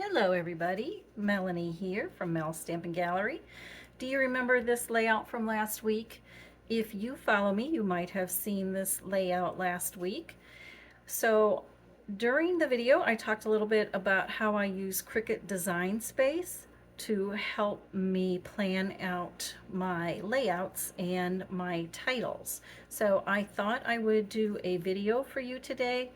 Hello everybody, Melanie here from Mel's Stampin' Gallery. Do you remember this layout from last week? If you follow me, you might have seen this layout last week. So during the video, I talked a little bit about how I use Cricut Design Space to help me plan out my layouts and my titles. So I thought I would do a video for you today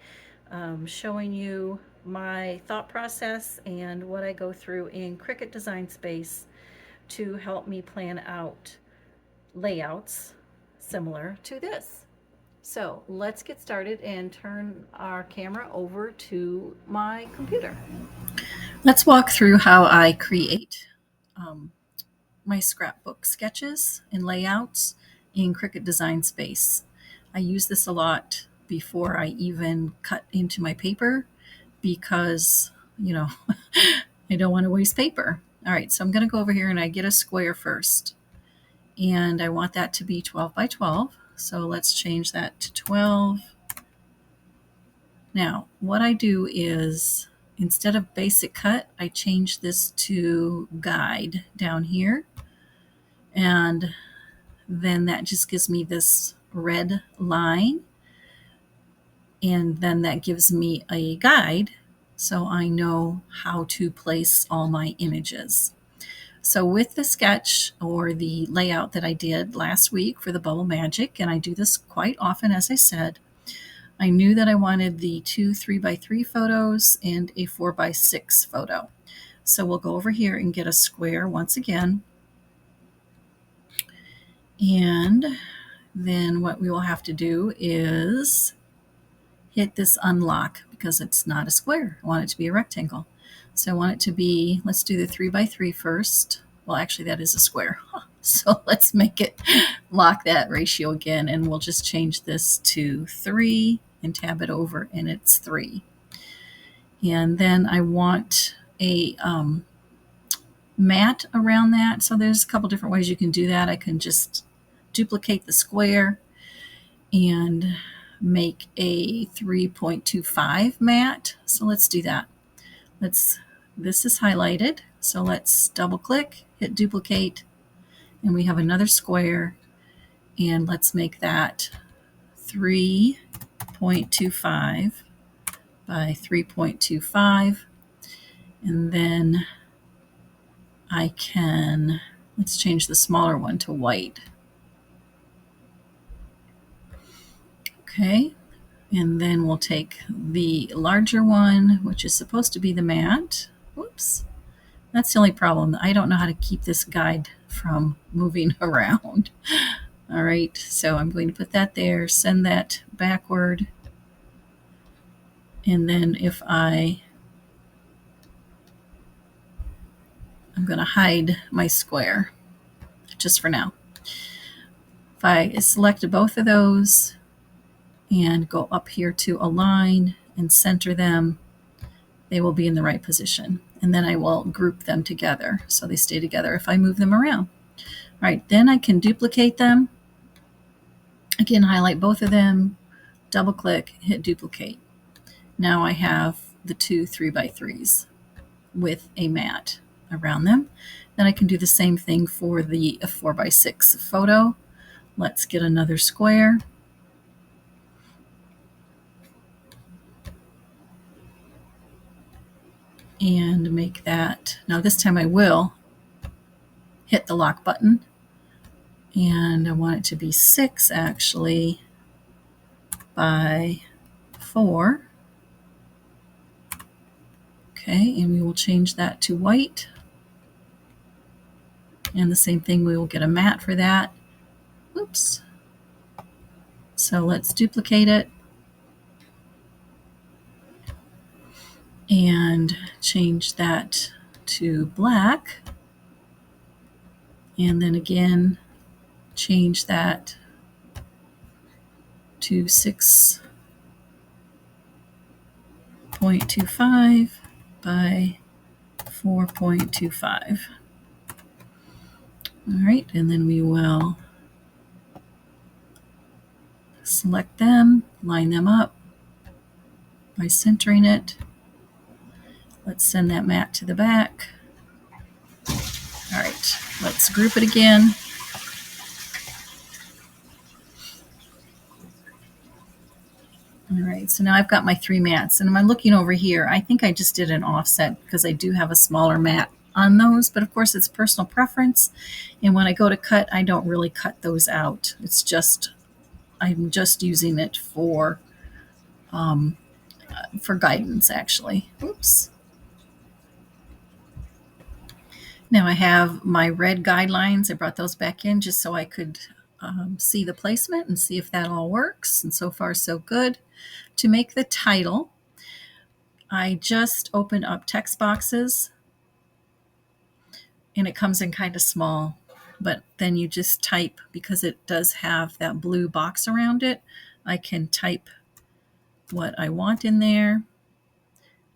showing you my thought process and what I go through in Cricut Design Space to help me plan out layouts similar to this. So let's get started and turn our camera over to my computer. Let's walk through how I create my scrapbook sketches and layouts in Cricut Design Space. I use this a lot before I even cut into my paper because, I don't want to waste paper. All right, so I'm going to go over here and I get a square first. And I want that to be 12 by 12. So let's change that to 12. Now, what I do is, instead of basic cut, I change this to guide down here. And then that just gives me this red line. And then that gives me a guide so I know how to place all my images. So with the sketch or the layout that I did last week for the Bubble Magic, and I do this quite often, as I said, I knew that I wanted the 2 3x3 photos and a 4x6 photo. So we'll go over here and get a square once again. And then what we will have to do is hit this unlock because it's not a square. I want it to be a rectangle. So I want it to be, let's do the 3x3 first. Well, actually that is a square. So let's make it lock that ratio again, and we'll just change this to 3 and tab it over, and it's 3. And then I want a mat around that. So there's a couple different ways you can do that. I can just duplicate the square and make a 3.25 mat. So let's do that. This is highlighted. So let's double click, hit duplicate, and we have another square. And let's make that 3.25 by 3.25. And then let's change the smaller one to white. Okay, and then we'll take the larger one, which is supposed to be the mat. Whoops, that's the only problem. I don't know how to keep this guide from moving around. All right, so I'm going to put that there, send that backward, and then I'm going to hide my square just for now. If I select both of those and go up here to align and center them, they will be in the right position. And then I will group them together so they stay together if I move them around. All right, then I can duplicate them. Again, highlight both of them, double click, hit duplicate. Now I have the 2 3x3s with a mat around them. Then I can do the same thing for the 4x6 photo. Let's get another square. And make that, now this time I will hit the lock button, and I want it to be 6 actually by 4. Okay, and we will change that to white. And the same thing, we will get a mat for that. Oops. So let's duplicate it and change that to black. And then again, change that to 6.25 by 4.25. All right, and then we will select them, line them up by centering it. Let's send that mat to the back. All right, let's group it again. All right, so now I've got my 3 mats, and I'm looking over here. I think I just did an offset because I do have a smaller mat on those, but of course it's personal preference. And when I go to cut, I don't really cut those out. It's just, I'm just using it for guidance, actually. Oops. Now I have my red guidelines. I brought those back in just so I could see the placement and see if that all works. And so far, so good. To make the title, I just opened up text boxes, and it comes in kind of small, but then you just type, because it does have that blue box around it, I can type what I want in there.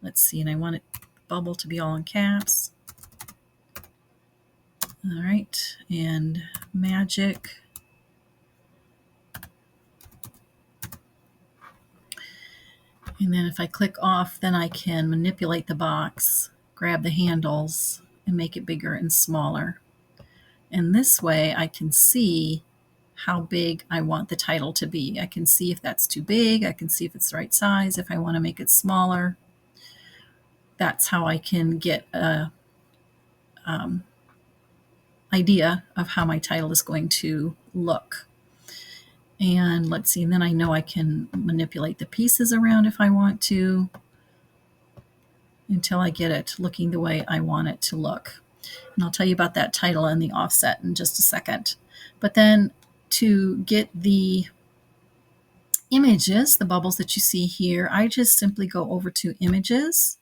Let's see, and I want it bubble to be all in caps. All right, and magic. And then if I click off, then I can manipulate the box, grab the handles, and make it bigger and smaller. And this way I can see how big I want the title to be. I can see if that's too big. I can see if it's the right size, if I want to make it smaller. That's how I can get a idea of how my title is going to look. And let's see, and then I know I can manipulate the pieces around if I want to, until I get it looking the way I want it to look. And I'll tell you about that title and the offset in just a second. But then to get the images, the bubbles that you see here, I just simply go over to images,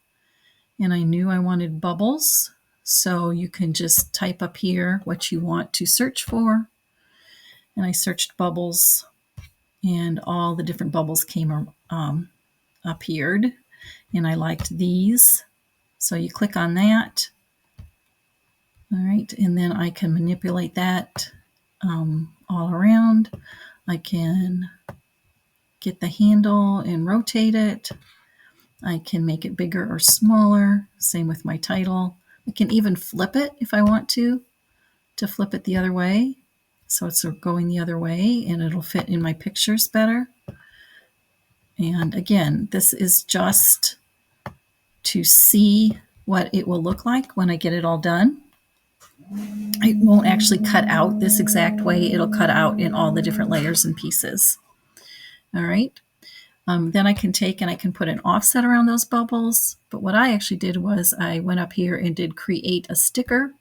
and I knew I wanted bubbles. So you can just type up here what you want to search for. And I searched bubbles, and all the different bubbles came appeared, and I liked these. So you click on that. All right, and then I can manipulate that all around. I can get the handle and rotate it. I can make it bigger or smaller. Same with my title. I can even flip it if I want to flip it the other way. So it's going the other way, and it'll fit in my pictures better. And again, this is just to see what it will look like when I get it all done. It won't actually cut out this exact way. It'll cut out in all the different layers and pieces. All right. Then I can take and I can put an offset around those bubbles. But what I actually did was I went up here and did create a sticker.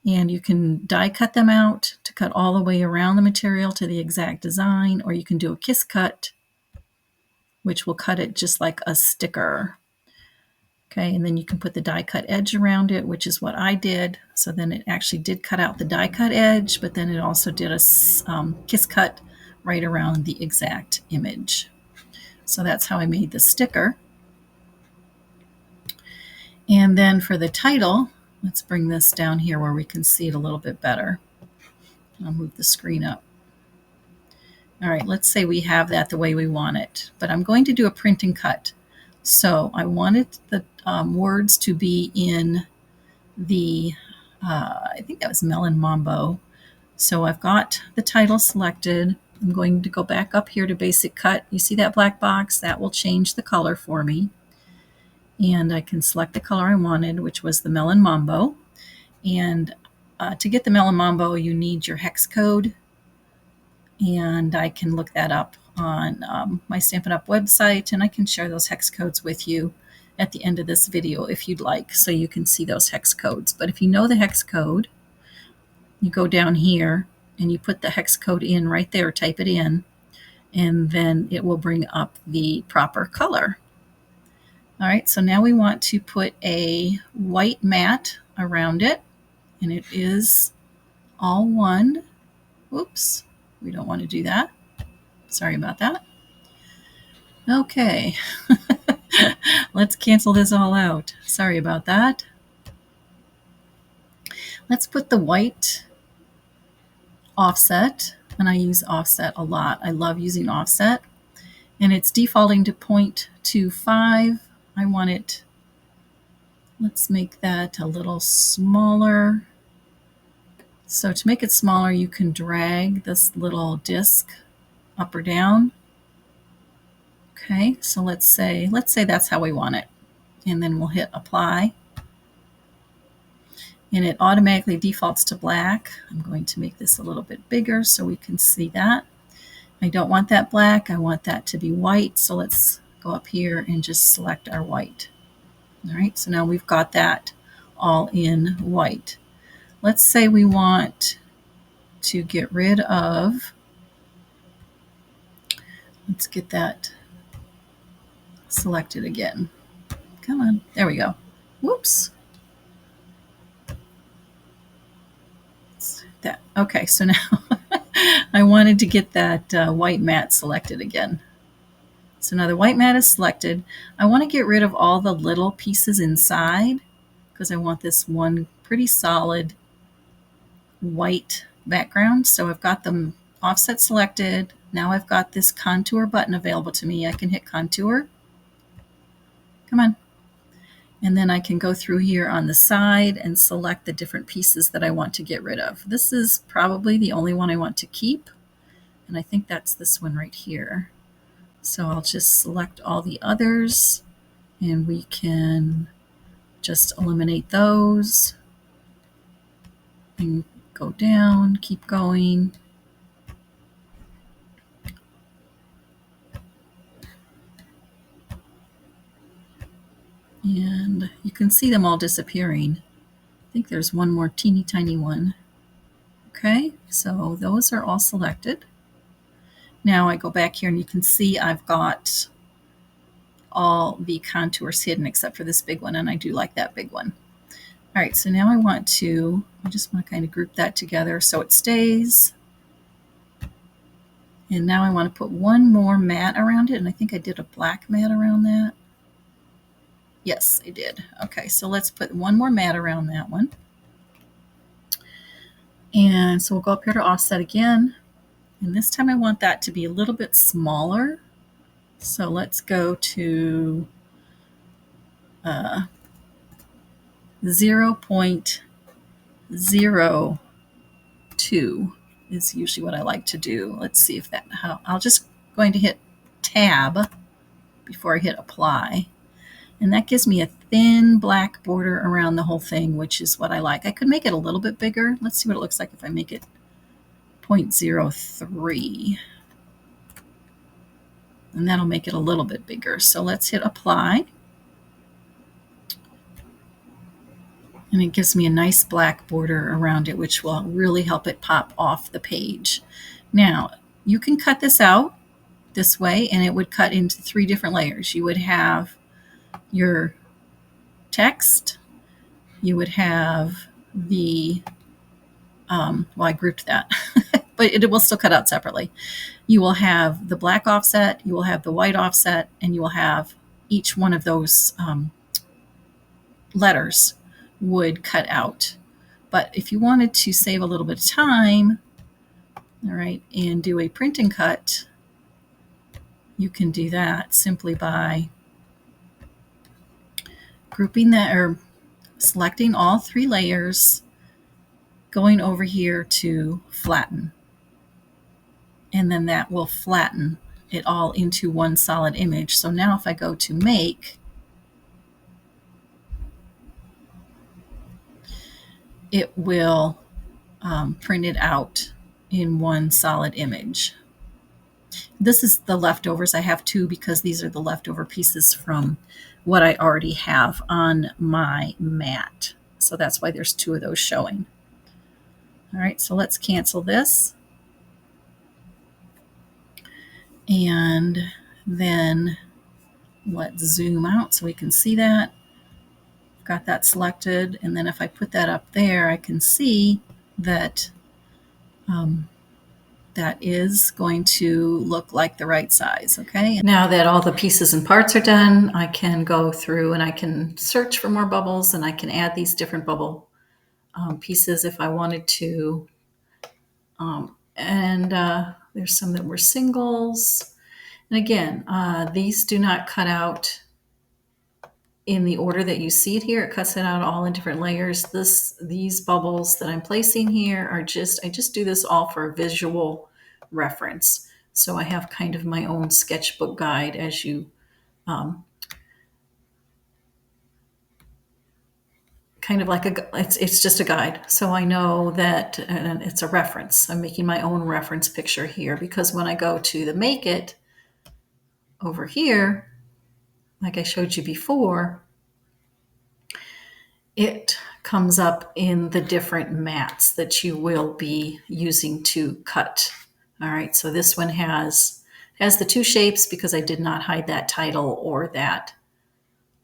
And you can die cut them out to cut all the way around the material to the exact design, or you can do a kiss cut, which will cut it just like a sticker. Okay, and then you can put the die cut edge around it, which is what I did. So then it actually did cut out the die cut edge, but then it also did a kiss cut right around the exact image. So that's how I made the sticker. And then for the title, let's bring this down here where we can see it a little bit better. I'll move the screen up. All right, let's say we have that the way we want it, but I'm going to do a print and cut. So I wanted the words to be in the, I think that was Melon Mambo. So I've got the title selected. I'm going to go back up here to basic cut. You see that black box? That will change the color for me. And I can select the color I wanted, which was the Melon Mambo. And to get the Melon Mambo, you need your hex code. And I can look that up on my Stampin' Up! Website, and I can share those hex codes with you at the end of this video if you'd like, so you can see those hex codes. But if you know the hex code, you go down here and you put the hex code in right there, type it in, and then it will bring up the proper color. All right, so now we want to put a white mat around it, and it is all one. Oops, we don't want to do that. Sorry about that. Okay, let's cancel this all out. Sorry about that. Let's put the white offset, and I use offset a lot. I love using offset, and it's defaulting to 0.25. I want it Let's make that a little smaller. So to make it smaller, you can drag this little disc up or down. Okay, so let's say that's how we want it. And then we'll hit apply. And it automatically defaults to black. I'm going to make this a little bit bigger so we can see that. I don't want that black, I want that to be white. So let's go up here and just select our white. All right, so now we've got that all in white. Let's say we want to get rid of, let's get that selected again. Come on, there we go. Whoops. That. Okay, so now I wanted to get that white mat selected again. So now the white mat is selected. I want to get rid of all the little pieces inside because I want this one pretty solid white background. So I've got them offset selected. Now I've got this contour button available to me. I can hit contour. Come on. And then I can go through here on the side and select the different pieces that I want to get rid of. This is probably the only one I want to keep. And I think that's this one right here. So I'll just select all the others and we can just eliminate those and go down, keep going. And you can see them all disappearing. I think there's one more teeny tiny one. Okay, so those are all selected. Now I go back here and you can see I've got all the contours hidden except for this big one, and I do like that big one. All right, so now I just want to kind of group that together so it stays. And now I want to put one more mat around it, and I think I did a black mat around that. Yes, I did. Okay, so let's put one more mat around that one. And so we'll go up here to offset again. And this time I want that to be a little bit smaller. So let's go to 0.02 is usually what I like to do. Let's see if that, I'll just going to hit tab before I hit apply. And that gives me a thin black border around the whole thing, which is what I like. I could make it a little bit bigger. Let's see what it looks like if I make it 0.03. And that'll make it a little bit bigger. So let's hit apply. And it gives me a nice black border around it, which will really help it pop off the page. Now, you can cut this out this way, and it would cut into 3 different layers. You would have your text, you would have the, well, I grouped that, but it will still cut out separately. You will have the black offset, you will have the white offset, and you will have each one of those letters would cut out. But if you wanted to save a little bit of time, all right, and do a print and cut, you can do that simply by grouping that or selecting all 3 layers, going over here to flatten. And then that will flatten it all into one solid image. So now if I go to make, it will print it out in one solid image. This is the leftovers. I have 2 because these are the leftover pieces from what I already have on my mat. So that's why there's 2 of those showing. All right, so let's cancel this. And then let's zoom out so we can see that. Got that selected. And then if I put that up there, I can see that that is going to look like the right size. Okay. Now that all the pieces and parts are done, I can go through and I can search for more bubbles, and I can add these different bubble pieces if I wanted to. There's some that were singles. And again, these do not cut out in the order that you see it here. It cuts it out all in different layers. These bubbles that I'm placing here are I just do this all for visual reference. So I have kind of my own sketchbook guide as you kind of like it's just a guide. So I know that, and it's a reference. I'm making my own reference picture here because when I go to the Make It over here, like I showed you before, it comes up in the different mats that you will be using to cut. All right, so this one has the two shapes because I did not hide that title or that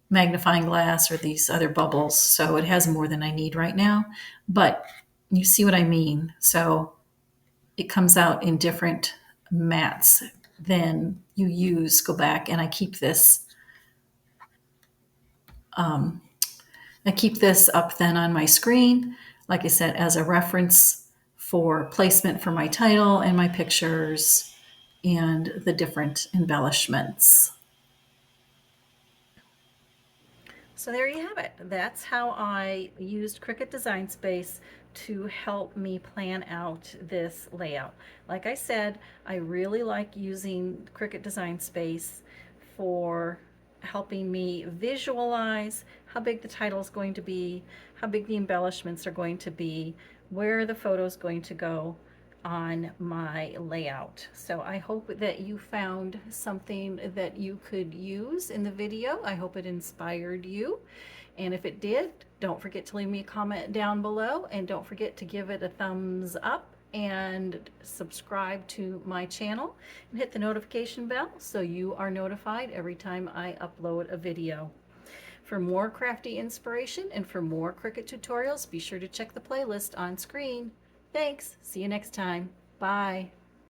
magnifying glass or these other bubbles. So it has more than I need right now, but you see what I mean. So it comes out in different mats than you use. Go back and I keep this up then on my screen, like I said, as a reference for placement for my title and my pictures and the different embellishments. So there you have it. That's how I used Cricut Design Space to help me plan out this layout. Like I said, I really like using Cricut Design Space for helping me visualize how big the title is going to be, how big the embellishments are going to be, where the photo is going to go on my layout. So I hope that you found something that you could use in the video. I hope it inspired you. And if it did, don't forget to leave me a comment down below, and don't forget to give it a thumbs up and subscribe to my channel and hit the notification bell so you are notified every time I upload a video. For more crafty inspiration and for more Cricut tutorials, be sure to check the playlist on screen. Thanks. See you next time. Bye.